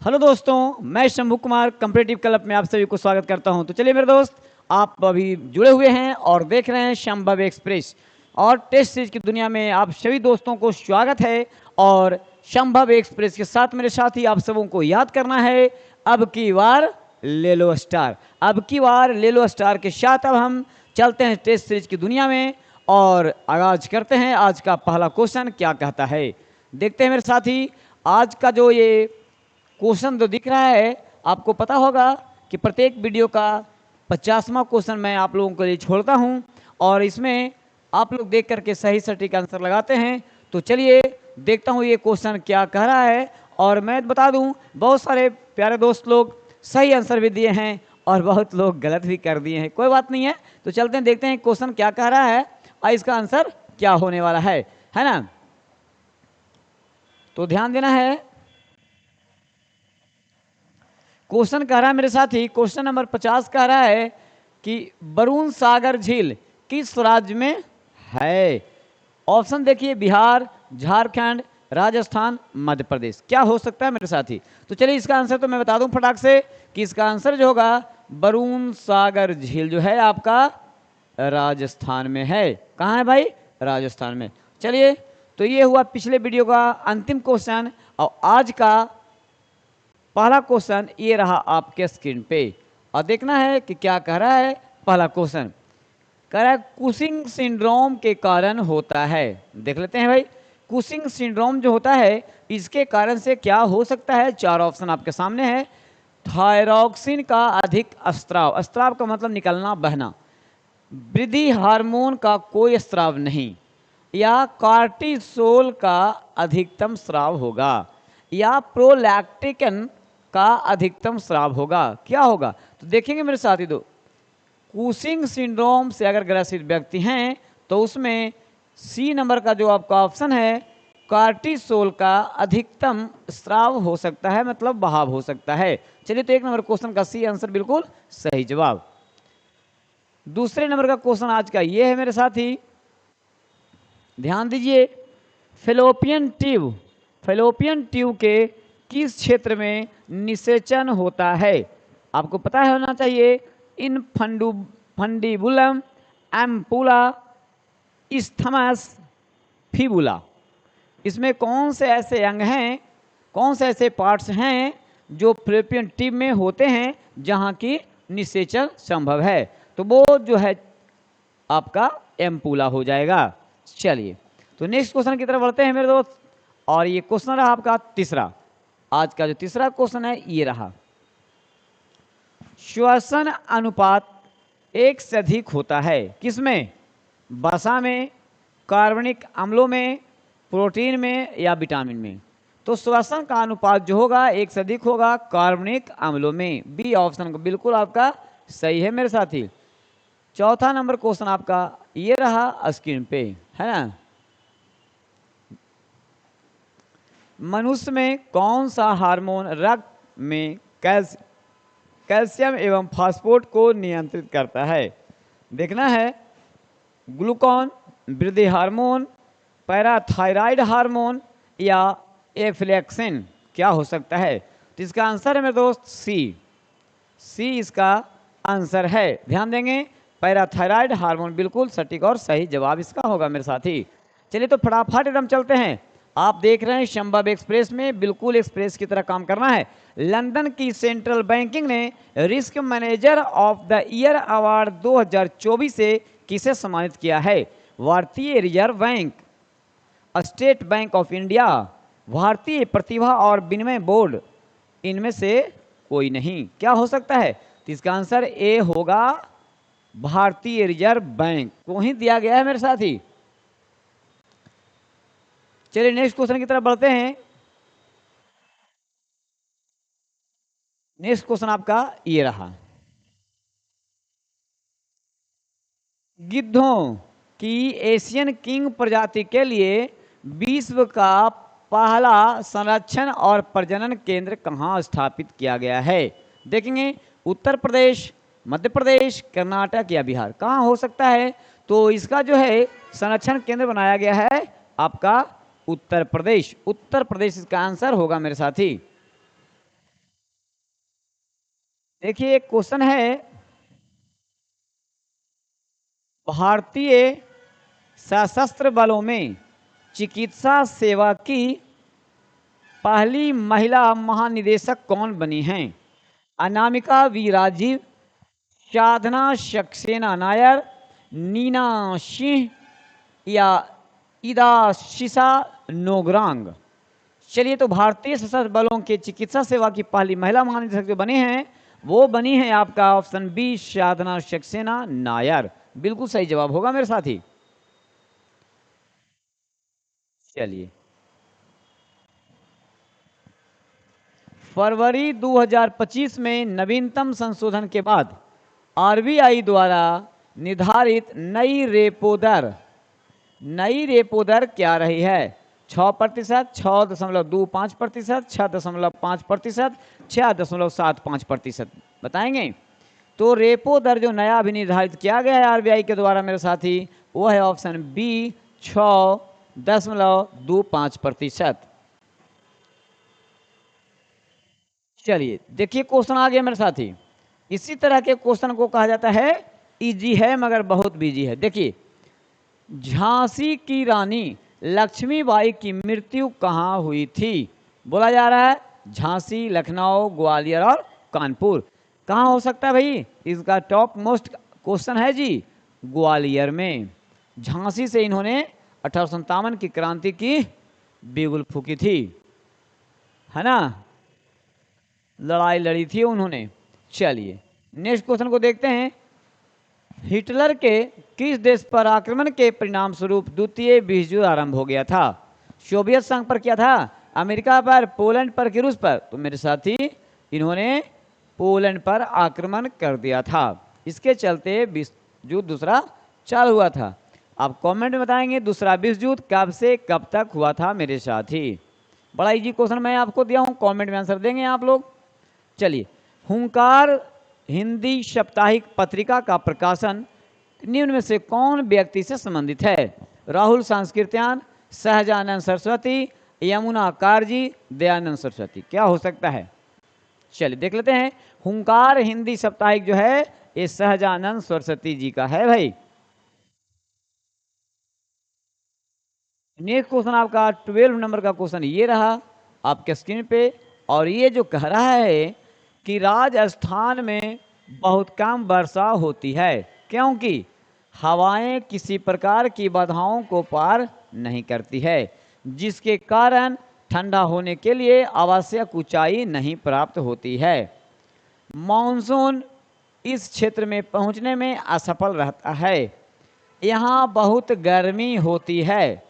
Hello दोस्तों, मैं Shambhu Kumar competitive club में आप सभी को स्वागत करता हूं। तो चलिए मेरे दोस्त, आप अभी जुड़े हुए हैं और देख रहे हैं संभव एक्सप्रेस और टेस्ट सीरीज की दुनिया में आप सभी दोस्तों को स्वागत है। और संभव एक्सप्रेस के साथ मेरे साथी आप सबों को याद करना है, अब की बार ले लो स्टार। अब की बार ले लो स्टार के साथ अब हम चलते हैं टेस्ट सीरीज की दुनिया में और आगाज करते हैं। आज का पहला क्वेश्चन क्या कहता है, देखते हैं मेरे साथी। आज का जो ये क्वेश्चन तो दिख रहा है, आपको पता होगा कि प्रत्येक वीडियो का 50वां क्वेश्चन मैं आप लोगों के लिए छोड़ता हूं और इसमें आप लोग देख करके सही सटीक आंसर लगाते हैं। तो चलिए देखता हूं ये क्वेश्चन क्या कह रहा है। और मैं बता दूं, बहुत सारे प्यारे दोस्त लोग सही आंसर भी दिए हैं और बहुत लोग गलत भी कर दिए हैं। कोई बात नहीं है, तो चलते हैं देखते हैं क्वेश्चन क्या कह रहा है और इसका आंसर क्या होने वाला है ना। तो ध्यान देना है। क्वेश्चन कह रहा है मेरे साथी, क्वेश्चन नंबर 50 कह रहा है कि बरून सागर झील किस राज्य में है। ऑप्शन देखिए, बिहार, झारखंड, राजस्थान, मध्य प्रदेश। क्या हो सकता है मेरे साथी? तो चलिए इसका आंसर तो मैं बता दूं फटाक से कि इसका आंसर जो होगा बरून सागर झील जो है आपका राजस्थान में है। कहाँ है भाई? राजस्थान में। चलिए, तो ये हुआ पिछले वीडियो का अंतिम क्वेश्चन और आज का पहला क्वेश्चन ये रहा आपके स्क्रीन पे। और देखना है कि क्या कह रहा है पहला क्वेश्चन। कह रहा है कुशिंग सिंड्रोम के कारण होता है। देख लेते हैं भाई, कुशिंग सिंड्रोम जो होता है इसके कारण से क्या हो सकता है। चार ऑप्शन आपके सामने है। थायरॉक्सिन का अधिक स्त्राव, स्त्राव का मतलब निकलना, बहना। वृद्धि हार्मोन का कोई स्त्राव नहीं, या कार्टिसोल का अधिकतम स्राव होगा, या प्रोलैक्टिकन का अधिकतम स्राव होगा। क्या होगा? तो देखेंगे मेरे साथी, दो कुशिंग सिंड्रोम से अगर ग्रसित व्यक्ति हैं तो उसमें सी नंबर का जो आपका ऑप्शन है, कार्टिसोल का अधिकतम स्राव हो सकता है, मतलब बहाव हो सकता है। चलिए, तो एक नंबर क्वेश्चन का सी आंसर बिल्कुल सही जवाब। दूसरे नंबर का क्वेश्चन आज का ये है मेरे साथी, ध्यान दीजिए। फेलोपियन ट्यूब के किस क्षेत्र में निषेचन होता है? आपको पता होना चाहिए। इन फंडिबुलम, एम्पुला, इस्थमस, फिबुला। इसमें कौन से ऐसे अंग हैं, कौन से ऐसे पार्ट्स हैं जो फेलोपियन ट्यूब में होते हैं जहां की निषेचन संभव है? तो वो जो है आपका एम्पुला हो जाएगा। चलिए, तो नेक्स्ट क्वेश्चन की तरफ बढ़ते हैं मेरे दोस्त। और ये क्वेश्चन रहा आपका तीसरा। आज का जो तीसरा क्वेश्चन है ये रहा, श्वसन अनुपात एक से अधिक होता है किसमें? वसा में, कार्बनिक अम्लों में, प्रोटीन में, या विटामिन में। तो श्वसन का अनुपात जो होगा एक से अधिक होगा कार्बनिक अम्लों में। बी ऑप्शन बिल्कुल आपका सही है मेरे साथी। चौथा नंबर क्वेश्चन आपका ये रहा स्क्रीन पे, है ना। मनुष्य में कौन सा हार्मोन रक्त में कैल्शियम एवं फास्फोरेट को नियंत्रित करता है? देखना है। ग्लूकॉन, वृद्धि हार्मोन, पैराथायराइड हार्मोन, या एफ्लेक्सिन। क्या हो सकता है? तो इसका आंसर है मेरे दोस्त सी इसका आंसर है। ध्यान देंगे, पैराथायराइड हार्मोन बिल्कुल सटीक और सही जवाब इसका होगा मेरे साथी। चलिए, तो फटाफट एकदम चलते हैं। आप देख रहे हैं संभव एक्सप्रेस में, बिल्कुल एक्सप्रेस की तरह काम करना है। लंदन की सेंट्रल बैंकिंग ने risk manager of the year award 2024 से किसे सम्मानित किया है? भारतीय reserve bank, state bank of India, भारतीय प्रतिभा और विनिमय बोर्ड, इनमें से कोई नहीं। क्या हो सकता है? तो इसका आंसर ए होगा, भारतीय रिजर्व बैंक को ही दिया गया है मेरे साथी। चलिए नेक्स्ट क्वेश्चन की तरफ बढ़ते हैं। नेक्स्ट क्वेश्चन आपका ये रहा, गिद्धों की एशियन किंग प्रजाति के लिए विश्व का पहला संरक्षण और प्रजनन केंद्र कहाँ स्थापित किया गया है? देखेंगे, उत्तर प्रदेश, मध्य प्रदेश, कर्नाटक या बिहार। कहाँ हो सकता है? तो इसका जो है संरक्षण केंद्र बनाया गया है आपका उत्तर प्रदेश। उत्तर प्रदेश इसका आंसर होगा मेरे साथी। देखिए एक क्वेश्चन है, भारतीय सशस्त्र बलों में चिकित्सा सेवा की पहली महिला महानिदेशक कौन बनी हैं? अनामिका वी राजीव, साधना सक्सेना नायर, नीना सिंह या इदाशिशा नोगरांग। चलिए, तो भारतीय सशस्त्र बलों के चिकित्सा सेवा की पहली महिला महानिदेशक जो बनी हैं वो बनी है आपका ऑप्शन बी, साधना सक्सेना नायर। बिल्कुल सही जवाब होगा मेरे साथी। चलिए, फरवरी 2025 में नवीनतम संशोधन के बाद आरबीआई द्वारा निर्धारित नई रेपो दर क्या रही है? 6%, 6.25%, 6.5%, 6.75%। बताएंगे? तो रेपो दर जो नया अभी निर्धारित किया गया है आरबीआई के द्वारा मेरे साथी, वो है ऑप्शन बी, 6.25%। चलिए, देखिए क्वेश्चन आ गया मेरे साथी। इसी तरह के क्वेश्चन को कहा जाता है इजी है मगर बहुत बिजी है। देखिए, झांसी की रानी लक्ष्मीबाई की मृत्यु कहाँ हुई थी? बोला जा रहा है झांसी, लखनऊ, ग्वालियर और कानपुर। कहाँ हो सकता है भाई? इसका टॉप मोस्ट क्वेश्चन है जी, ग्वालियर में। झांसी से इन्होंने 1857 की क्रांति की बिगुल फूकी थी, है ना, लड़ाई लड़ी थी उन्होंने। चलिए, नेक्स्ट क्वेश्चन को देखते हैं। हिटलर के किस देश पर आक्रमण के परिणाम स्वरूप द्वितीय विश्व युद्ध आरंभ हो गया था? सोवियत संघ पर किया था, अमेरिका पर, पोलैंड पर कि रूस पर? तो मेरे साथी, इन्होंने पोलैंड पर आक्रमण कर दिया था। इसके चलते विश्व युद्ध दूसरा चालू हुआ था। आप कमेंट में बताएंगे दूसरा विश्व युद्ध कब से कब तक हुआ था मेरे साथी। बड़ा इजी क्वेश्चन मैं आपको दिया हूं, कमेंट में आंसर देंगे आप लोग। चलिए, हुंकार हिंदी साप्ताहिक पत्रिका का प्रकाशन निम्न में से कौन व्यक्ति से संबंधित है? राहुल सांस्कृत्यायन, सहजानंद सरस्वती, यमुना कारजी, दयानंद सरस्वती। क्या हो सकता है? चलिए देख लेते हैं। हुंकार हिंदी साप्ताहिक जो है ये सहजानंद सरस्वती जी का है भाई। नेक्स्ट क्वेश्चन आपका 12 नंबर का क्वेश्चन ये रहा आपके स्क्रीन पे, और ये जो कह रहा है कि राजस्थान में बहुत कम वर्षा होती है क्योंकि हवाएं किसी प्रकार की बाधाओं को पार नहीं करती है, जिसके कारण ठंडा होने के लिए आवश्यक ऊंचाई नहीं प्राप्त होती है। मानसून इस क्षेत्र में पहुंचने में असफल रहता है। यहाँ बहुत गर्मी होती है।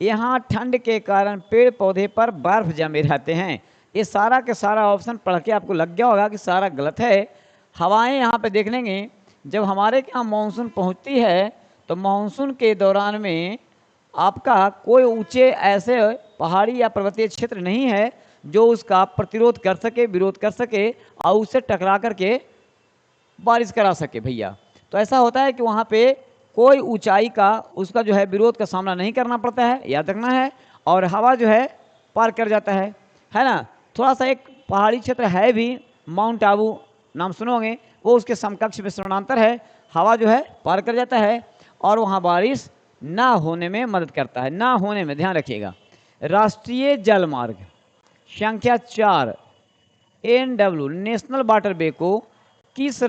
यहाँ ठंड के कारण पेड़ पौधे पर बर्फ जमे रहते हैं। ये सारा के सारा ऑप्शन पढ़ के आपको लग गया होगा कि सारा गलत है। हवाएं यहाँ पे देख लेंगे, जब हमारे यहाँ मानसून पहुँचती है तो मानसून के दौरान में आपका कोई ऊंचे ऐसे पहाड़ी या पर्वतीय क्षेत्र नहीं है जो उसका प्रतिरोध कर सके, विरोध कर सके और उससे टकरा करके बारिश करा सके भैया। तो ऐसा होता है कि वहाँ पे कोई ऊंचाई का उसका जो है विरोध का सामना नहीं करना पड़ता है, याद रखना है, और हवा जो है पार कर जाता है ना। थोड़ा सा एक पहाड़ी क्षेत्र है भी, माउंट आबू नाम सुनोगे, वो उसके समकक्ष में समानांतर है, हवा जो है पार कर जाता है और वहाँ बारिश ना होने में मदद करता है। ना होने में ध्यान रखिएगा। राष्ट्रीय जल मार्ग संख्या 4 NW नेशनल वाटरवे को किस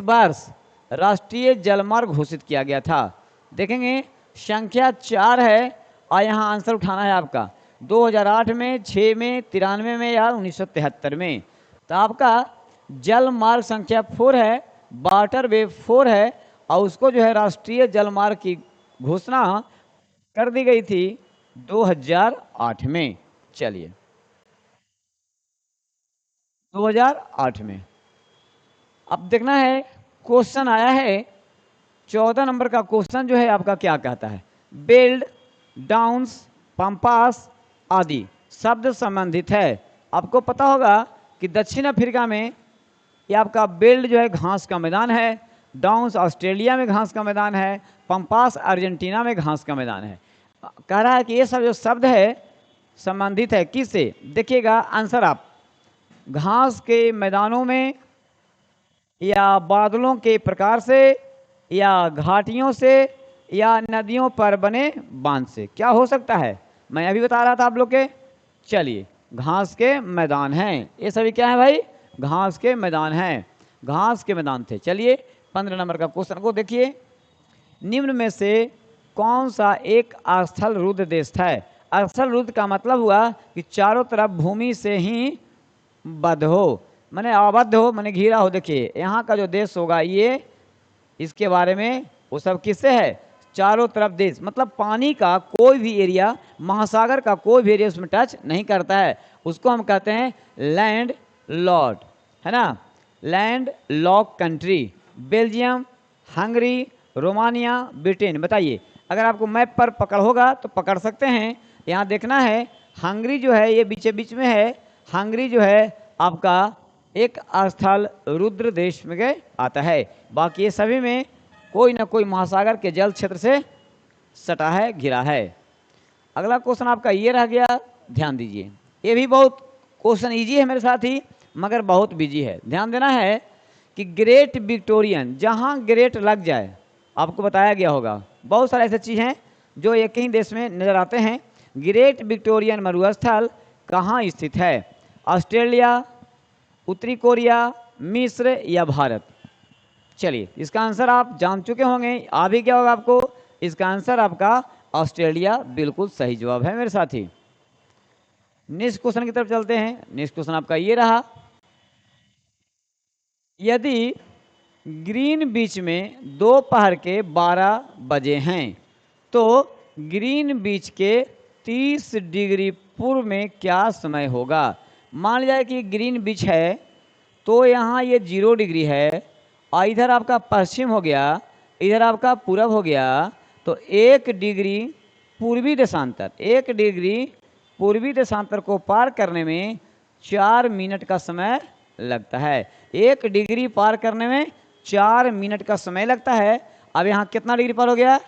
वर्ष राष्ट्रीय जलमार्ग घोषित किया गया था? देखेंगे संख्या 4 है और यहाँ आंसर उठाना है आपका 2008 में, 6 में, 93 में या 1973 में। तो आपका जल मार्ग संख्या 4 है, वाटरवे 4 है और उसको जो है राष्ट्रीय जल मार्ग की घोषणा कर दी गई थी 2008 में। चलिए 2008 में। अब देखना है क्वेश्चन आया है 14 नंबर का क्वेश्चन जो है आपका क्या कहता है? बेल्ट, डाउन्स, पंपास आदि शब्द संबंधित है। आपको पता होगा कि दक्षिण अफ्रीका में ये आपका बेल्ट जो है घास का मैदान है, डाउन्स ऑस्ट्रेलिया में घास का मैदान है, पंपास अर्जेंटीना में घास का मैदान है। कह रहा है कि ये सब जो शब्द है संबंधित है किससे? देखिएगा आंसर आप घास के मैदानों में, या बादलों के प्रकार से, या घाटियों से, या नदियों पर बने बांध से। क्या हो सकता है? मैं अभी बता रहा था आप लोग के। चलिए, घास के मैदान हैं, ये सभी क्या है भाई? घास के मैदान हैं, घास के मैदान थे। चलिए 15 नंबर का क्वेश्चन को देखिए। निम्न में से कौन सा एक अस्थल रुद्र देश है? अस्थल रुद्र का मतलब हुआ कि चारों तरफ भूमि से ही बद्ध हो, माने आबद्ध हो, माने घिरा हो। देखिए यहाँ का जो देश होगा ये, इसके बारे में वो सब किससे है? चारों तरफ देश, मतलब पानी का कोई भी एरिया, महासागर का कोई भी एरिया उसमें टच नहीं करता है, उसको हम कहते हैं लैंड लॉर्ड, है ना। Land lock country, Belgium, Hungary, Romania, Britain. बताइए, अगर आपको मैप पर पकड़ होगा तो पकड़ सकते हैं। यहाँ देखना है, हंगरी जो है ये बीचे बीच में है। हंगरी जो है आपका एक स्थल रुद्र देश में गए आता है, बाकी ये सभी में कोई ना कोई महासागर के जल क्षेत्र से सटा है, घिरा है। अगला क्वेश्चन आपका ये रह गया, ध्यान दीजिए। ये भी बहुत क्वेश्चन इजी है मेरे साथ ही, मगर बहुत बिजी है। ध्यान देना है कि ग्रेट विक्टोरियन, जहाँ ग्रेट लग जाए आपको बताया गया होगा, बहुत सारे ऐसे चीज़ हैं जो एक ही देश में नज़र आते हैं। ग्रेट विक्टोरियन मरुस्थल कहाँ स्थित है? ऑस्ट्रेलिया, उत्तरी कोरिया, मिस्र या भारत? चलिए इसका आंसर आप जान चुके होंगे, आ भी क्या होगा आपको? इसका आंसर आपका ऑस्ट्रेलिया बिल्कुल सही जवाब है मेरे साथी। नेक्स्ट क्वेश्चन की तरफ चलते हैं। नेक्स्ट क्वेश्चन आपका ये रहा, यदि ग्रीन बीच में दोपहर के 12 बजे हैं तो ग्रीन बीच के 30 डिग्री पूर्व में क्या समय होगा? मान लिया कि ग्रीन बीच है तो यहाँ ये 0 डिग्री है, और इधर आपका पश्चिम हो गया, इधर आपका पूरब हो गया, तो 1 डिग्री पूर्वी देशांतर, 1 डिग्री पूर्वी देशांतर को पार करने में 4 मिनट का समय लगता है। 1 डिग्री पार करने में 4 मिनट का समय लगता है। अब यहाँ कितना डिग्री पार हो गया?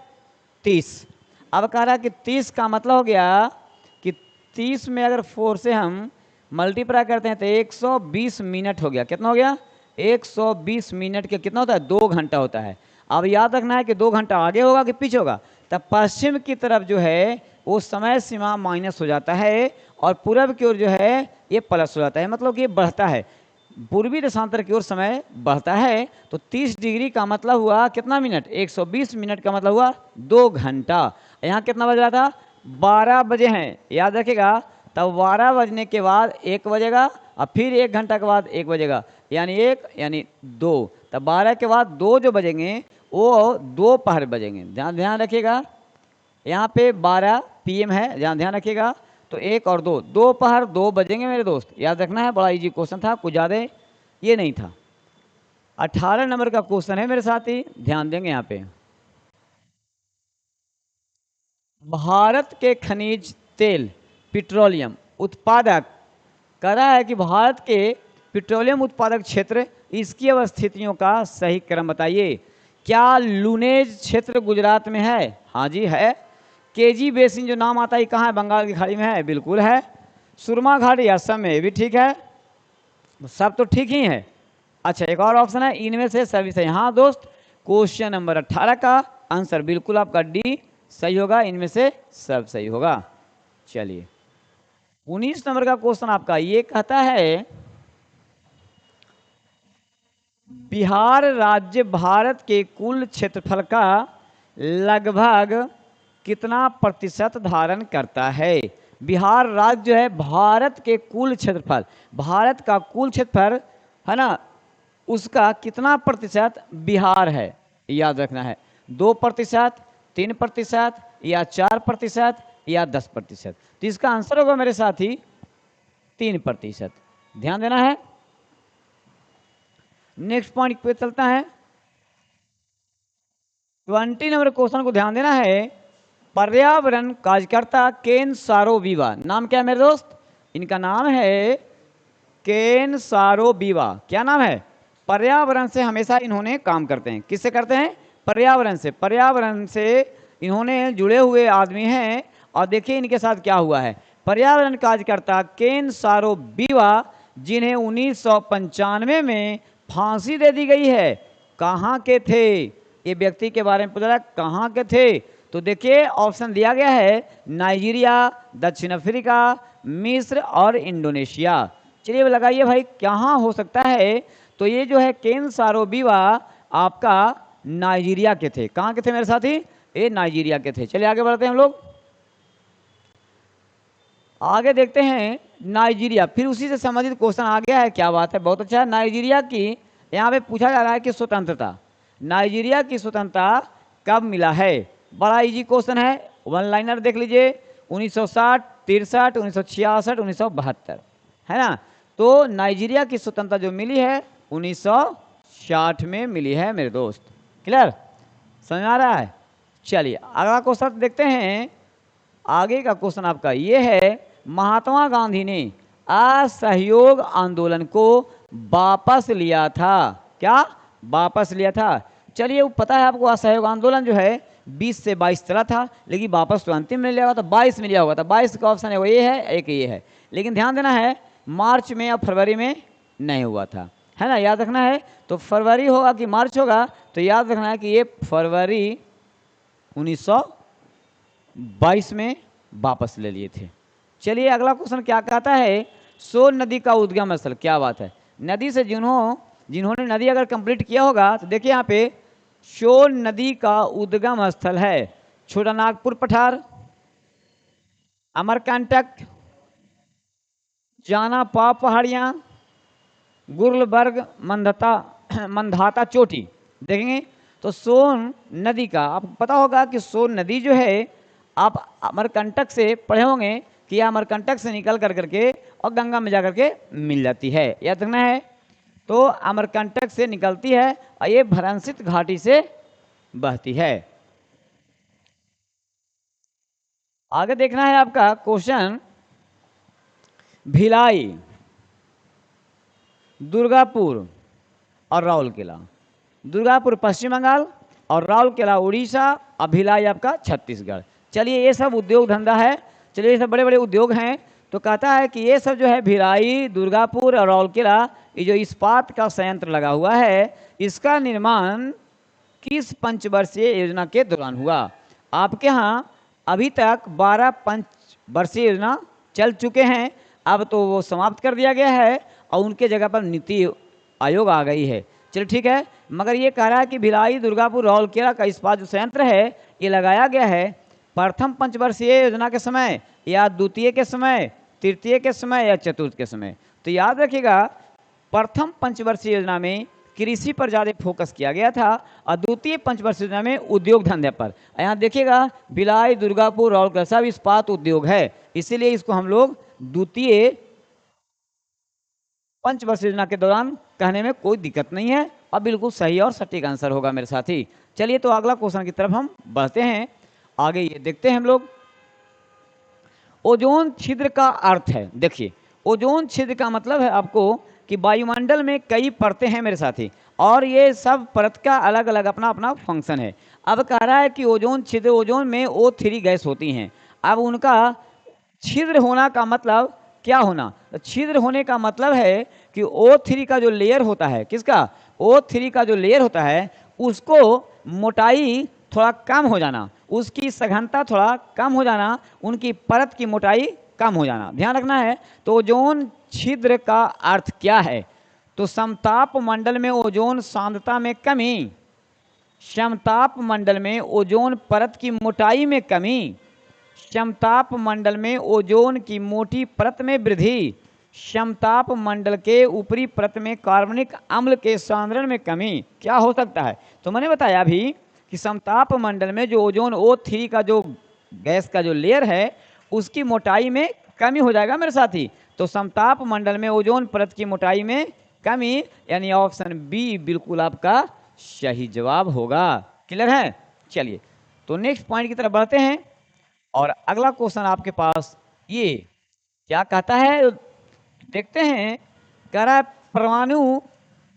30। अब कह रहा है कि 30 का मतलब हो गया कि 30 में अगर 4 से हम मल्टीप्लाई करते हैं तो 120 मिनट हो गया। कितना हो गया? 120 मिनट के कितना होता है? 2 घंटा होता है। अब याद रखना है कि 2 घंटा आगे होगा कि पीछे होगा। तब पश्चिम की तरफ जो है वो समय सीमा माइनस हो जाता है, और पूरब की ओर जो है ये प्लस हो जाता है, मतलब कि ये बढ़ता है। पूर्वी देशांतर की ओर समय बढ़ता है, तो 30 डिग्री का मतलब हुआ कितना मिनट? 120 मिनट का मतलब हुआ 2 घंटा। यहाँ कितना बज रहा था? 12 बजे हैं, याद रखिएगा। तब 12 बजने के बाद 1 बजेगा, और फिर 1 घंटा के बाद 1 बजेगा, यानी 1 यानी 2। तब 12 के बाद 2 जो बजेंगे वो दोपहर बजेंगे। ध्यान रखिएगा, यहाँ पे 12 PM है, ध्यान रखिएगा। तो 1 और 2, दोपहर 2 बजेंगे मेरे दोस्त, याद रखना है। बड़ा इजी क्वेश्चन था, कुछ ज़्यादा ये नहीं था। 18 नंबर का क्वेश्चन है मेरे साथी, ध्यान देंगे यहाँ पे। भारत के खनिज तेल पेट्रोलियम उत्पादक, कह रहा है कि भारत के पेट्रोलियम उत्पादक क्षेत्र, इसकी अवस्थितियों का सही क्रम बताइए। क्या लुनेज क्षेत्र गुजरात में है? हाँ जी है। केजी बेसिन जो नाम आता है कहाँ है? बंगाल की खाड़ी में है, बिल्कुल है। सुरमा घाटी असम में, भी ठीक है। सब तो ठीक ही है। अच्छा, एक और ऑप्शन है, इनमें से सभी सही। हाँ दोस्त, क्वेश्चन नंबर 18 का आंसर बिल्कुल आपका डी सही होगा, इनमें से सब सही होगा। चलिए 19 नंबर का क्वेश्चन आपका ये कहता है, बिहार राज्य भारत के कुल क्षेत्रफल का लगभग कितना प्रतिशत धारण करता है? बिहार राज्य जो है भारत के कुल क्षेत्रफल, भारत का कुल क्षेत्रफल है ना, उसका कितना प्रतिशत बिहार है? याद रखना है, 2%, 3% या 4% या 10%। तो इसका आंसर होगा मेरे साथी 3%। ध्यान देना है। नेक्स्ट पॉइंट पे चलता है। 20 नंबर क्वेश्चन को ध्यान देना है। पर्यावरण कार्यकर्ता केन सारो बीवा, नाम क्या है मेरे दोस्त? इनका नाम है केन सारो बीवा। क्या नाम है? पर्यावरण से हमेशा इन्होंने काम करते हैं। किससे करते हैं? पर्यावरण से। पर्यावरण से इन्होंने जुड़े हुए आदमी हैं, और देखिए इनके साथ क्या हुआ है। पर्यावरण कार्यकर्ता केन सारो बीवा जिन्हें 1995 में फांसी दे दी गई है, कहाँ के थे? ये व्यक्ति के बारे में पूछ रहा है, कहाँ के थे? तो देखिए ऑप्शन दिया गया है नाइजीरिया, दक्षिण अफ्रीका, मिस्र और इंडोनेशिया। चलिए लगाइए भाई कहाँ हो सकता है? तो ये जो है केन सारोबीवा आपका नाइजीरिया के थे। कहाँ के थे मेरे साथी? ये नाइजीरिया के थे। चलिए आगे बढ़ते हैं हम लोग, आगे देखते हैं नाइजीरिया। फिर उसी से संबंधित क्वेश्चन आ गया है, क्या बात है, बहुत अच्छा। नाइजीरिया की यहाँ पे पूछा जा रहा है कि स्वतंत्रता, नाइजीरिया की स्वतंत्रता कब मिला है? बड़ा इजी क्वेश्चन है, वन लाइनर देख लीजिए, 1960, 63, 1966, 1972, है ना। तो नाइजीरिया की स्वतंत्रता जो मिली है 1960 में मिली है मेरे दोस्त। क्लियर, समझ आ रहा है? चलिए अगला क्वेश्चन देखते हैं। आगे का क्वेश्चन आपका ये है, महात्मा गांधी ने असहयोग आंदोलन को वापस लिया था, क्या वापस लिया था? चलिए वो पता है आपको, असहयोग आंदोलन जो है 20 से 22 चला था, लेकिन वापस तो अंतिम में लिया हुआ था, 22 में लिया हुआ था। 22 का ऑप्शन है वो, ये है, एक ये है। लेकिन ध्यान देना है मार्च में या फरवरी में नहीं हुआ था, है ना, याद रखना है। तो फरवरी होगा कि मार्च होगा, तो याद रखना है कि ये फरवरी 1922 में वापस ले लिए थे। चलिए अगला क्वेश्चन क्या कहता है, सोन नदी का उद्गम स्थल, क्या बात है। नदी से जिन्होंने नदी अगर कंप्लीट किया होगा तो देखिए यहाँ पे सोन नदी का उद्गम स्थल है छोटा नागपुर पठार, अमरकंटक, जानापा पहाड़ियाँ, गुरलबर्ग, मंधाता चोटी। देखेंगे तो सोन नदी का आपको पता होगा कि सोन नदी जो है आप अमरकंटक से पढ़े होंगे कि यह अमरकंटक से निकल करके और गंगा में जाकर के मिल जाती है, याद रखना है। तो अमरकंटक से निकलती है और ये भरंसित घाटी से बहती है। आगे देखना है आपका क्वेश्चन, भिलाई, दुर्गापुर और राउरकेला। दुर्गापुर पश्चिम बंगाल और राउरकेला उड़ीसा और भिलाई आपका छत्तीसगढ़। चलिए ये सब उद्योग धंधा है, चलिए ये सब बड़े बड़े उद्योग हैं। तो कहता है कि ये सब जो है भिलाई, दुर्गापुर और राउरकेला, ये जो इस्पात का संयंत्र लगा हुआ है, इसका निर्माण किस पंचवर्षीय योजना के दौरान हुआ? आपके यहाँ अभी तक 12 पंचवर्षीय योजना चल चुके हैं, अब तो वो समाप्त कर दिया गया है और उनके जगह पर नीति आयोग आ गई है। चलिए ठीक है, मगर ये कह रहा है कि भिलाई, दुर्गापुर, राउरकेला का इस्पात जो संयंत्र है ये लगाया गया है प्रथम पंचवर्षीय योजना के समय या द्वितीय के समय, तृतीय के समय या चतुर्थ के समय। तो याद रखिएगा प्रथम पंचवर्षीय योजना में कृषि पर ज़्यादा फोकस किया गया था और द्वितीय पंचवर्षीय योजना में उद्योग धंधे पर। यहाँ देखिएगा भिलाई, दुर्गापुर, राउरकेला सब इस्पात उद्योग है, इसीलिए इसको हम लोग द्वितीय पंचवर्षीय योजना के दौरान कहने में कोई दिक्कत नहीं है और बिल्कुल सही और सटीक आंसर होगा मेरे साथी। चलिए तो अगला क्वेश्चन की तरफ हम बढ़ते हैं, आगे ये देखते हैं हम लोग। ओजोन छिद्र का अर्थ है, देखिए ओजोन छिद्र का मतलब है आपको कि वायुमंडल में कई परतें हैं मेरे साथी, और ये सब परत का अलग अलग अपना अपना फंक्शन है। अब कह रहा है कि ओजोन छिद्र, ओजोन में O3 गैस होती हैं, अब उनका छिद्र होना का मतलब क्या होना? छिद्र होने का मतलब है कि O3 का जो लेयर होता है, किसका? O3 का जो लेयर होता है उसको मोटाई थोड़ा कम हो जाना, उसकी सघनता थोड़ा कम हो जाना, उनकी परत की मोटाई कम हो जाना, ध्यान रखना है। तो ओजोन छिद्र का अर्थ क्या है? तो समताप मंडल में ओजोन सांद्रता में कमी, समताप मंडल में ओजोन परत की मोटाई में कमी, समताप मंडल में ओजोन की मोटी परत में वृद्धि, समताप मंडल के ऊपरी परत में कार्बनिक अम्ल के सांद्रण में कमी। क्या हो सकता है? तो मैंने बताया अभी कि समताप मंडल में जो ओजोन O3 का जो गैस का जो लेयर है उसकी मोटाई में कमी हो जाएगा मेरे साथी। तो समताप मंडल में ओजोन परत की मोटाई में कमी, यानी ऑप्शन बी बिल्कुल आपका सही जवाब होगा। क्लियर है? चलिए तो नेक्स्ट पॉइंट की तरफ बढ़ते हैं और अगला क्वेश्चन आपके पास ये क्या कहता है, देखते हैं। कह रहा है परमाणु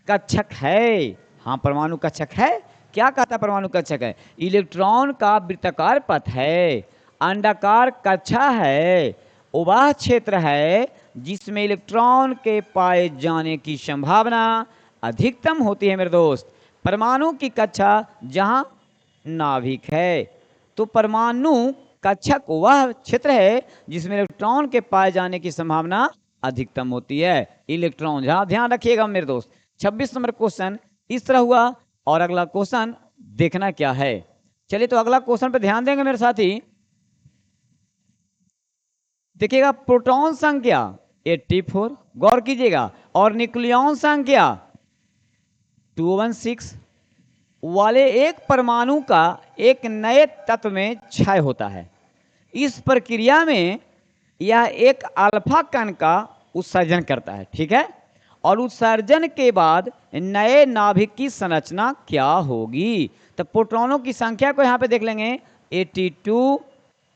कक्षक है, हाँ परमाणु कक्षक है। क्या कहता है परमाणु कक्षक है? इलेक्ट्रॉन का वृत्ताकार पथ है, अंडाकार कक्षा है वह क्षेत्र है जिसमें इलेक्ट्रॉन के पाए जाने की संभावना अधिकतम होती है मेरे दोस्त। परमाणु की कक्षा जहां नाभिक है, तो परमाणु कक्षक वह क्षेत्र है जिसमें इलेक्ट्रॉन के पाए जाने की संभावना अधिकतम होती है। इलेक्ट्रॉन, जहां ध्यान रखिएगा मेरे दोस्त। 26 नंबर क्वेश्चन इस तरह हुआ। और अगला क्वेश्चन देखना क्या है। चलिए तो अगला क्वेश्चन पे ध्यान देंगे मेरे साथी। देखिएगा, प्रोटॉन संख्या 84, गौर कीजिएगा, और न्यूक्लियॉन संख्या 216 वाले एक परमाणु का एक नए तत्व में क्षय होता है। इस प्रक्रिया में यह एक अल्फा कण का उत्सर्जन करता है, ठीक है। और उत्सर्जन के बाद नए नाभिक की संरचना क्या होगी? तो प्रोटॉनों की संख्या को यहां पे देख लेंगे, 82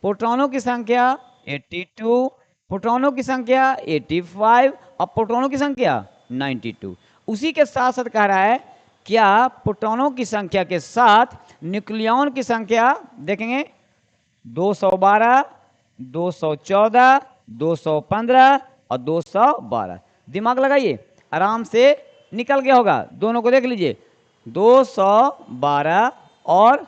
प्रोटॉनों की संख्या 82, प्रोटॉनों की संख्या 85 और प्रोटॉनों की संख्या 92। उसी के साथ साथ कह रहा है क्या प्रोटॉनों की संख्या के साथ न्यूक्लियॉन की संख्या देखेंगे 212, 214, 215 और 212। दिमाग लगाइए, आराम से निकल गया होगा। दोनों को देख लीजिए, 212 और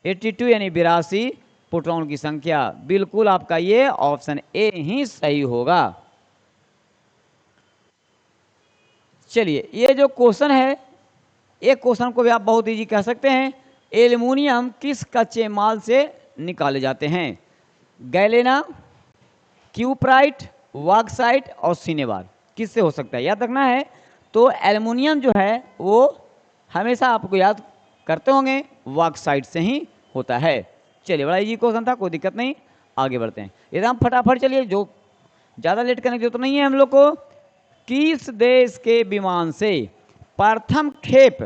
82 यानी 82 प्रोटॉन की संख्या। बिल्कुल आपका ये ऑप्शन ए ही सही होगा। चलिए, ये जो क्वेश्चन है, एक क्वेश्चन को भी आप बहुत इजी कह सकते हैं। एल्युमिनियम किस कच्चे माल से निकाले जाते हैं? गैलेना, क्यूप्राइट, वाक्साइट और सिनेबार, किससे हो सकता है? याद रखना है। तो एल्युमिनियम जो है वो हमेशा आपको याद करते होंगे वाक्साइट से ही होता है। चलिए, बड़ा इजी क्वेश्चन था, कोई दिक्कत नहीं, आगे बढ़ते हैं एकदम फटाफट। चलिए, जो ज़्यादा लेट करने की जरूरत नहीं है हम लोग को। किस देश के विमान से प्रथम खेप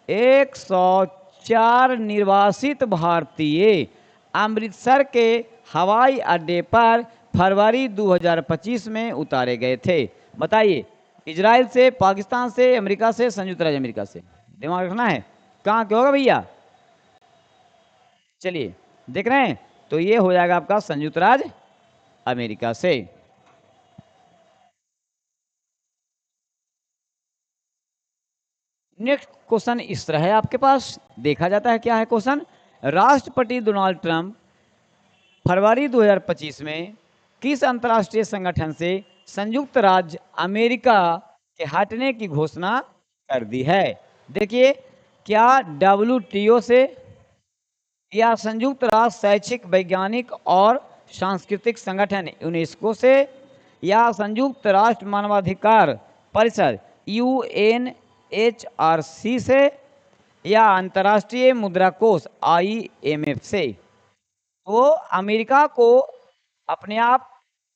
104 निर्वासित भारतीय अमृतसर के हवाई अड्डे पर फरवरी 2025 में उतारे गए थे? बताइए, इजराइल से, पाकिस्तान से, अमेरिका से, संयुक्त राज्य अमेरिका से? दिमाग रखना है, कहाँ के होगा भैया? चलिए देख रहे हैं, तो ये हो जाएगा आपका संयुक्त राज्य अमेरिका से। नेक्स्ट क्वेश्चन इस तरह है आपके पास, देखा जाता है क्या है क्वेश्चन। राष्ट्रपति डोनाल्ड ट्रंप फरवरी 2025 में किस अंतर्राष्ट्रीय संगठन से संयुक्त राज्य अमेरिका के हटने की घोषणा कर दी है? देखिए, क्या WTO से, या संयुक्त राष्ट्र शैक्षिक, वैज्ञानिक और सांस्कृतिक संगठन यूनेस्को से, या संयुक्त राष्ट्र मानवाधिकार परिषद UNHRC से, या अंतर्राष्ट्रीय मुद्रा कोष IMF से? तो अमेरिका को अपने आप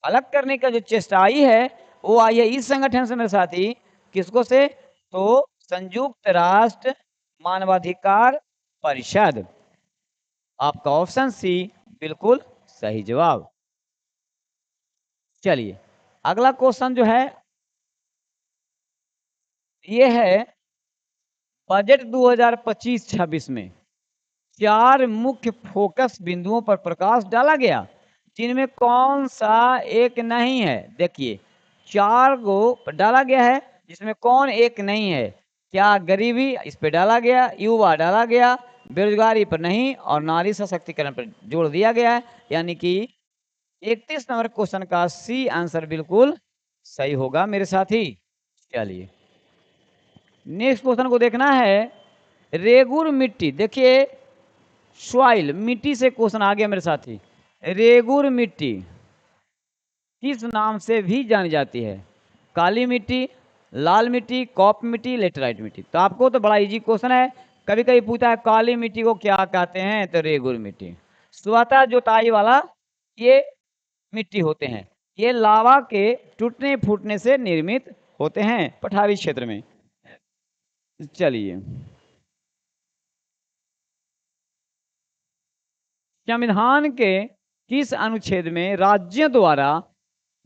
अलग करने का जो चेष्टा आई है वो आई है इस संगठन से मेरे साथी। किसको से? तो संयुक्त राष्ट्र मानवाधिकार परिषद। आपका ऑप्शन सी बिल्कुल सही जवाब। चलिए, अगला क्वेश्चन जो है ये है, बजट 2025-26 में 4 मुख्य फोकस बिंदुओं पर प्रकाश डाला गया, जिनमें कौन सा एक नहीं है? देखिए, 4 को डाला गया है, जिसमें कौन एक नहीं है? क्या गरीबी इस पे डाला गया, युवा डाला गया, बेरोजगारी पर नहीं, और नारी सशक्तिकरण पर जोड़ दिया गया है। यानी कि 31 नंबर क्वेश्चन का सी आंसर बिल्कुल सही होगा मेरे साथी। चलिए, नेक्स्ट क्वेश्चन को देखना है। रेगुर मिट्टी, देखिए सॉइल, मिट्टी से क्वेश्चन आ गया मेरे साथी। रेगुर मिट्टी किस नाम से भी जानी जाती है? काली मिट्टी, लाल मिट्टी, कॉप मिट्टी, लेटराइट मिट्टी? तो आपको तो बड़ा इजी क्वेश्चन है। कभी कभी पूछा है काली मिट्टी को क्या कहते हैं, तो रेगुर मिट्टी। स्वतः जुताई वाला ये मिट्टी होते हैं, ये लावा के टूटने फूटने से निर्मित होते हैं पठारी क्षेत्र में। चलिए, संविधान के किस अनुच्छेद में राज्यों द्वारा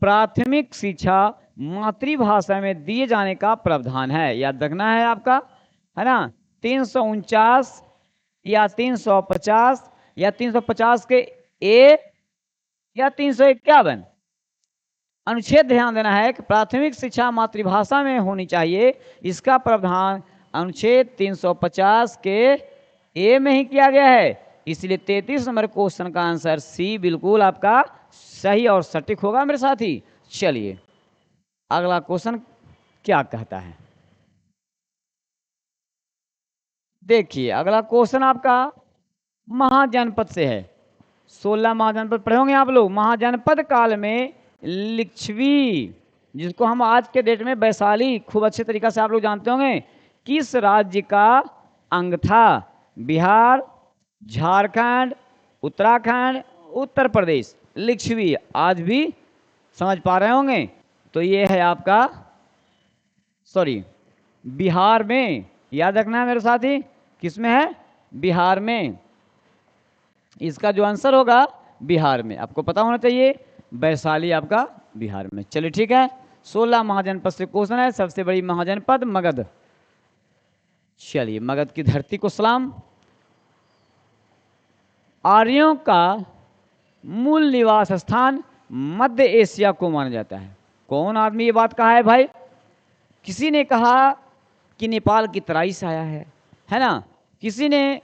प्राथमिक शिक्षा मातृभाषा में दिए जाने का प्रावधान है? याद रखना है आपका, है ना। 349 या 350 या 350 के ए, या 351? अनुच्छेद ध्यान देना है कि प्राथमिक शिक्षा मातृभाषा में होनी चाहिए, इसका प्रावधान अनुच्छेद 350 के ए में ही किया गया है। इसलिए 33 नंबर क्वेश्चन का आंसर सी बिल्कुल आपका सही और सटीक होगा मेरे साथी। चलिए अगला क्वेश्चन क्या कहता है, देखिए अगला क्वेश्चन आपका महाजनपद से है। 16 महाजनपद पढ़े होंगे आप लोग। महाजनपद काल में लिच्छवी, जिसको हम आज के डेट में वैशाली खूब अच्छे तरीका से आप लोग जानते होंगे, किस राज्य का अंग था? बिहार, झारखंड, उत्तराखंड, उत्तर प्रदेश। लिच्छवी आज भी समझ पा रहे होंगे, तो ये है आपका बिहार में। याद रखना है मेरे साथी, किस में है? बिहार में। इसका जो आंसर होगा बिहार में, आपको पता होना चाहिए वैशाली आपका बिहार में। चलिए ठीक है, 16 महाजनपद से क्वेश्चन है। सबसे बड़ी महाजनपद मगध। चलिए मगध की धरती को सलाम। आर्यों का मूल निवास स्थान मध्य एशिया को माना जाता है। कौन आदमी ये बात कहा है भाई? किसी ने कहा कि नेपाल की तराई से आया है ना। किसी ने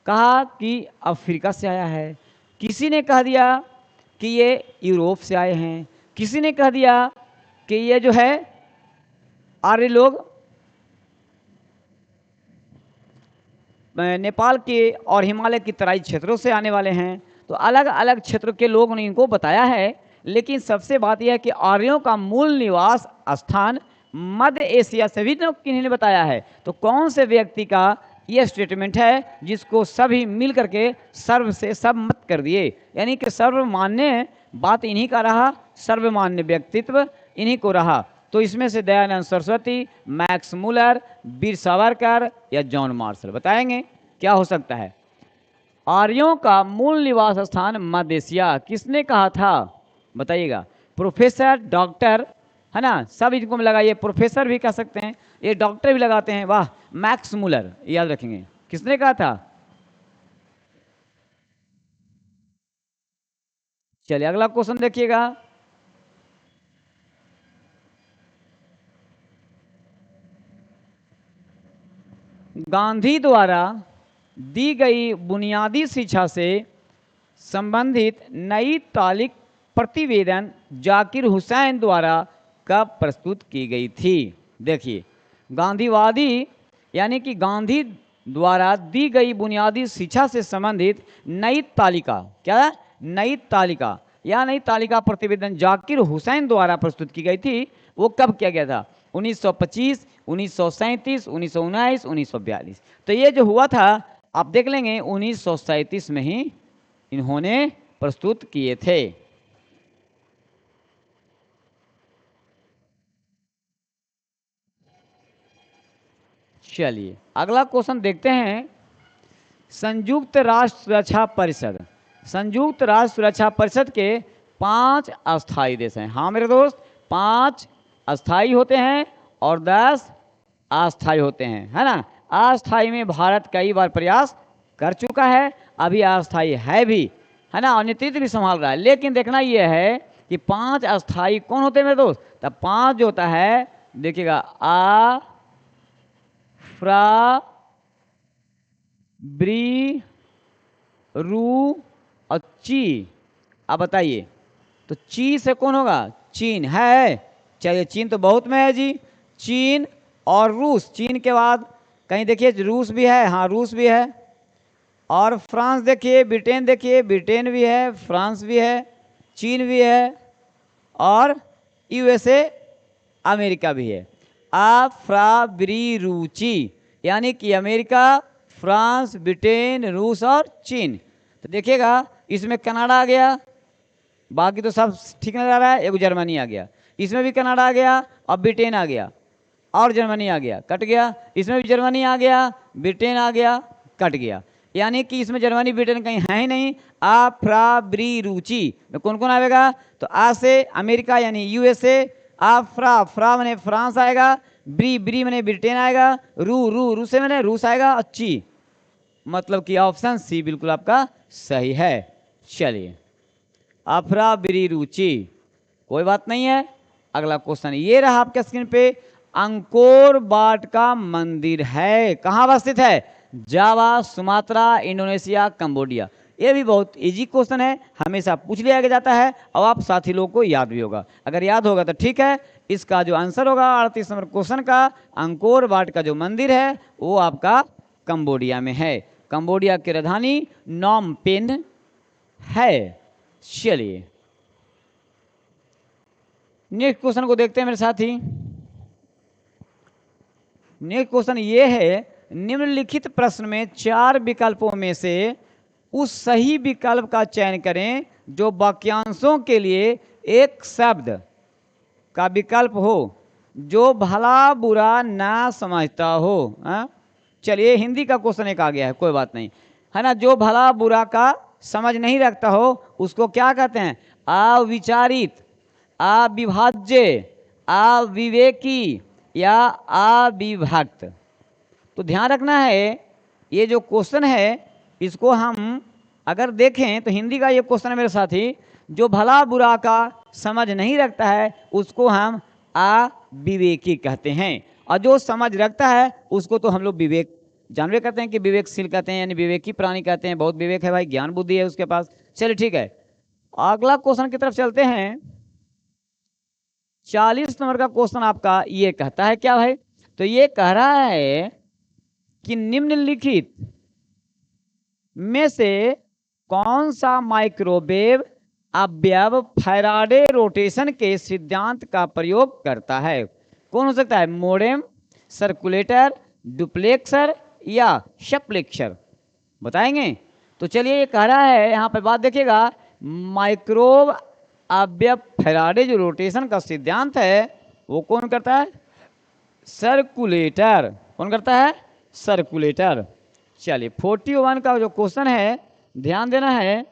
कहा कि अफ्रीका से आया है। किसी ने कह दिया कि ये यूरोप से आए हैं। किसी ने कह दिया कि ये जो है आर्य लोग नेपाल के और हिमालय की तराई क्षेत्रों से आने वाले हैं। तो अलग अलग क्षेत्र के लोगों ने इनको बताया है, लेकिन सबसे बात यह है कि आर्यों का मूल निवास स्थान मध्य एशिया से भी किन्हीं ने बताया है। तो कौन से व्यक्ति का यह स्टेटमेंट है जिसको सभी मिल करके सर्व से सब मत कर दिए, यानी कि सर्वमान्य बात इन्हीं का रहा, सर्वमान्य व्यक्तित्व इन्हीं को रहा। तो इसमें से दयानंद सरस्वती, मैक्स मुलर, वीर सावरकर या जॉन मार्शल। बताएंगे क्या हो सकता है? आर्यों का मूल निवास स्थान मध्य एशिया किसने कहा था? बताइएगा। प्रोफेसर, डॉक्टर, है ना, सब इनको में लगाइए। प्रोफेसर भी कह सकते हैं, ये डॉक्टर भी लगाते हैं। वाह, मैक्स मुलर, याद रखेंगे। किसने कहा था? चलिए अगला क्वेश्चन देखिएगा। गांधी द्वारा दी गई बुनियादी शिक्षा से संबंधित नई तालिक प्रतिवेदन जाकिर हुसैन द्वारा कब प्रस्तुत की गई थी? देखिए, गांधीवादी यानी कि गांधी द्वारा दी गई बुनियादी शिक्षा से संबंधित नई तालिका, क्या नई तालिका या नई तालिका प्रतिवेदन जाकिर हुसैन द्वारा प्रस्तुत की गई थी, वो कब किया गया था? 1925, 1937, 1919, 1942। तो ये जो हुआ था आप देख लेंगे 1937 में ही इन्होंने प्रस्तुत किए थे। चलिए अगला क्वेश्चन देखते हैं। संयुक्त राष्ट्र सुरक्षा परिषद, संयुक्त राष्ट्र सुरक्षा परिषद के 5 अस्थायी देश हैं। हाँ मेरे दोस्त, 5 अस्थायी होते हैं और 10 अस्थायी होते हैं, है ना। अस्थायी में भारत कई बार प्रयास कर चुका है, अभी अस्थायी है भी, है ना, और नेतृत्व भी संभाल रहा है। लेकिन देखना यह है कि 5 अस्थायी कौन होते हैं मेरे दोस्त? तब 5 जो होता है, देखिएगा, आ, फ्रा, ब्री, रू और ची। अब बताइए, तो ची से कौन होगा? चीन है। चलिए, चीन तो बहुत में है जी। चीन और रूस, चीन के बाद कहीं देखिए रूस भी है, हाँ रूस भी है। और फ्रांस देखिए, ब्रिटेन देखिए, ब्रिटेन भी है, फ्रांस भी है, चीन भी है और यूएसए अमेरिका भी है। आ, फ्रा, ब्री, रूची, यानी कि अमेरिका, फ्रांस, ब्रिटेन, रूस और चीन। तो देखिएगा इसमें कनाडा आ गया, बाकी तो सब ठीक नजर आ रहा है। एक जर्मनी आ गया, इसमें भी कनाडा आ गया और ब्रिटेन आ गया और जर्मनी आ गया, कट गया। इसमें भी जर्मनी आ गया, ब्रिटेन आ गया, कट गया। यानी कि इसमें जर्मनी ब्रिटेन कहीं है ही नहीं। आ, फ्रा, ब्री, रूची में कौन कौन आएगा? तो आ से अमेरिका यानी यूएसए, आ, फ्रा, फ्रा मैंने फ्रांस आएगा, ब्री, ब्री मैंने ब्रिटेन आएगा, रू से मैंने रूस आएगा, अच्छी, मतलब कि ऑप्शन सी बिल्कुल आपका सही है। चलिए, अफरा, ब्री, रूची। कोई बात नहीं है। अगला क्वेश्चन ये रहा आपके स्क्रीन पे, अंकोर वाट का मंदिर है कहाँ अवस्थित है? जावा, सुमात्रा, इंडोनेशिया, कंबोडिया। ये भी बहुत इजी क्वेश्चन है, हमेशा पूछ लिया जाता है और आप साथी लोग को याद भी होगा। अगर याद होगा तो ठीक है। इसका जो आंसर होगा 38 नंबर क्वेश्चन का, अंकोर वाट का जो मंदिर है वो आपका कंबोडिया में है। कंबोडिया की राजधानी नॉम पेन है। चलिए नेक्स्ट क्वेश्चन को देखते हैं मेरे साथी। नेक्स्ट क्वेश्चन ये है, निम्नलिखित प्रश्न में 4 विकल्पों में से उस सही विकल्प का चयन करें जो वाक्यांशों के लिए एक शब्द का विकल्प हो जो भला बुरा ना समझता हो। चलिए हिंदी का क्वेश्चन एक आ गया है, कोई बात नहीं है ना। जो भला बुरा का समझ नहीं रखता हो उसको क्या कहते हैं? अविचारित, अविभाज्य, अविवेकी या अविभक्त। तो ध्यान रखना है, ये जो क्वेश्चन है इसको हम अगर देखें तो हिंदी का ये क्वेश्चन है मेरे साथी, जो भला बुरा का समझ नहीं रखता है उसको हम अविवेकी कहते हैं, और जो समझ रखता है उसको तो हम लोग विवेक जानवे करते हैं कि विवेकशील कहते हैं, यानी विवेकी प्राणी कहते हैं। बहुत विवेक है भाई, ज्ञान बुद्धि है उसके पास। चलिए ठीक है, अगला क्वेश्चन की तरफ चलते हैं। 40 नंबर का क्वेश्चन आपका ये कहता है क्या भाई? तो ये कह रहा है कि निम्नलिखित में से कौन सा माइक्रोवेव अवयव फैराडे रोटेशन के सिद्धांत का प्रयोग करता है? कौन हो सकता है? मोडेम, सर्कुलेटर, डुप्लेक्सर या शप्लेक्सर, बताएंगे? तो चलिए ये कह रहा है, यहाँ पर बात देखिएगा, माइक्रोव अवयव फैराडे जो रोटेशन का सिद्धांत है वो कौन करता है? सर्कुलेटर। कौन करता है? सर्कुलेटर। चलिए 41 का जो क्वेश्चन है ध्यान देना है,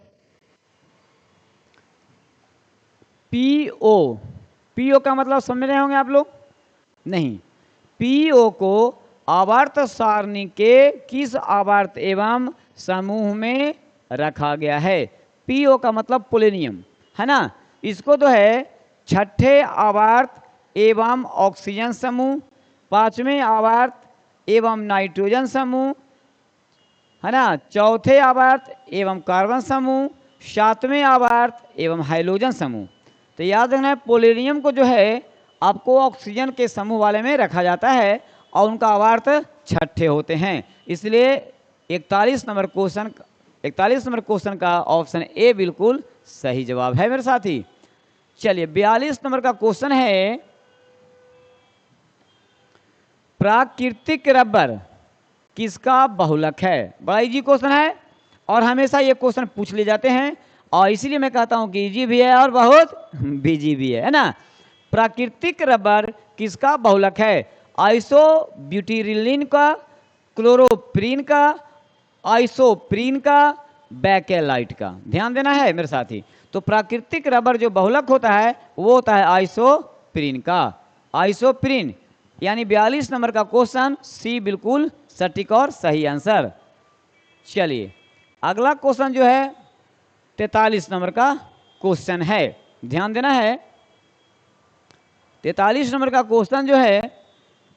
पीओ। पीओ का मतलब समझ रहे होंगे आप लोग? नहीं, पीओ को आवर्त सारणी के किस आवर्त एवं समूह में रखा गया है? पीओ का मतलब पोलेनियम है ना। इसको तो है छठे आवर्त एवं ऑक्सीजन समूह, 5वें आवर्त एवं नाइट्रोजन समूह है ना, चौथे आवर्त एवं कार्बन समूह, 7वें आवर्त एवं हाइड्रोजन समूह। तो याद रखना है, पोलेनियम को जो है आपको ऑक्सीजन के समूह वाले में रखा जाता है और उनका आवर्त छठे होते हैं। इसलिए 41 नंबर क्वेश्चन का ऑप्शन ए बिल्कुल सही जवाब है मेरे साथी। चलिए 42 नंबर का क्वेश्चन है, प्राकृतिक रबर किसका बहुलक है? बड़ा इजी क्वेश्चन है और हमेशा ये क्वेश्चन पूछ लिए जाते हैं, और इसीलिए मैं कहता हूं कि इजी भी है और बहुत बिजी भी है ना। प्राकृतिक रबर किसका बहुलक है? आइसोब्यूटिरिलीन का, क्लोरोप्रीन का, आइसोप्रीन का, बैकेलाइट का। ध्यान देना है मेरे साथी। तो प्राकृतिक रबर जो बहुलक होता है वो होता है आइसोप्रीन का। आइसोप्रीन यानी 42 नंबर का क्वेश्चन सी बिल्कुल सटीक और सही आंसर। चलिए अगला क्वेश्चन जो है 43 नंबर का क्वेश्चन है, ध्यान देना है। 43 नंबर का क्वेश्चन जो है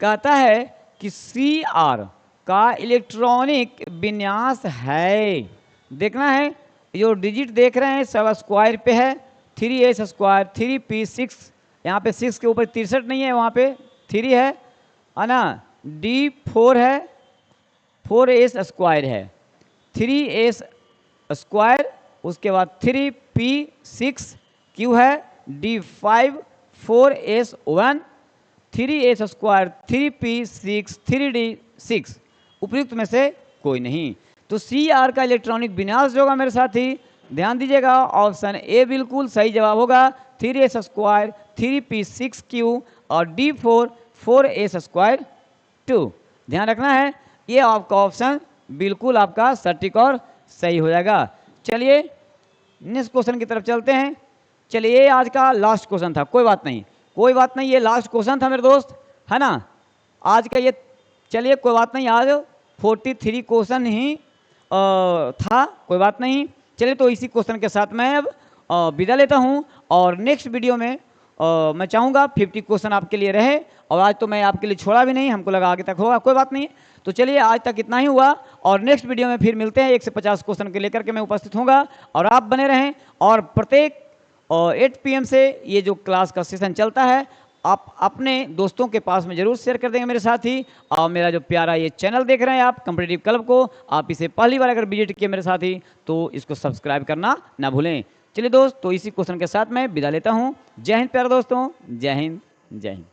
कहता है कि CR का इलेक्ट्रॉनिक विन्यास है। देखना है, जो डिजिट देख रहे हैं सब स्क्वायर पे है, 3s स्क्वायर, 3p6, यहाँ पे 6 के ऊपर 63 नहीं है, वहाँ पे 3 है ना, D4 है, 4s स्क्वायर है, 3s स्क्वायर, उसके बाद 3p6q है, D5 4s1, 3s square, 3p6, 3d6, उपयुक्त में से कोई नहीं। तो CR का इलेक्ट्रॉनिक विन्यास जो होगा मेरे साथी ध्यान दीजिएगा, ऑप्शन ए बिल्कुल सही जवाब होगा, 3s स्क्वायर, 3p6q और D4 4s स्क्वायर 2। ध्यान रखना है, ये आपका ऑप्शन बिल्कुल आपका सटीक और सही हो जाएगा। चलिए नेक्स्ट क्वेश्चन की तरफ चलते हैं। चलिए ये आज का लास्ट क्वेश्चन था, कोई बात नहीं, कोई बात नहीं, ये लास्ट क्वेश्चन था मेरे दोस्त, है ना आज का ये। चलिए कोई बात नहीं, आज 43 क्वेश्चन ही था, कोई बात नहीं। चलिए तो इसी क्वेश्चन के साथ मैं अब विदा लेता हूँ और नेक्स्ट वीडियो में मैं चाहूँगा 50 क्वेश्चन आपके लिए रहे, और आज तो मैं आपके लिए छोड़ा भी नहीं, हमको लगा आगे तक होगा, कोई बात नहीं। तो चलिए आज तक इतना ही हुआ, और नेक्स्ट वीडियो में फिर मिलते हैं। 1 से 50 क्वेश्चन के लेकर के मैं उपस्थित होऊंगा, और आप बने रहें। और प्रत्येक 8 PM से ये जो क्लास का सेशन चलता है, आप अपने दोस्तों के पास में जरूर शेयर कर देंगे मेरे साथी। और मेरा जो प्यारा ये चैनल देख रहे हैं आप, कॉम्पिटिटिव क्लब को, आप इसे पहली बार अगर विजिट किए मेरे साथी, तो इसको सब्सक्राइब करना ना भूलें। चलिए दोस्त, तो इसी क्वेश्चन के साथ मैं विदा लेता हूँ। जय हिंद प्यारे दोस्तों, जय हिंद, जय हिंद।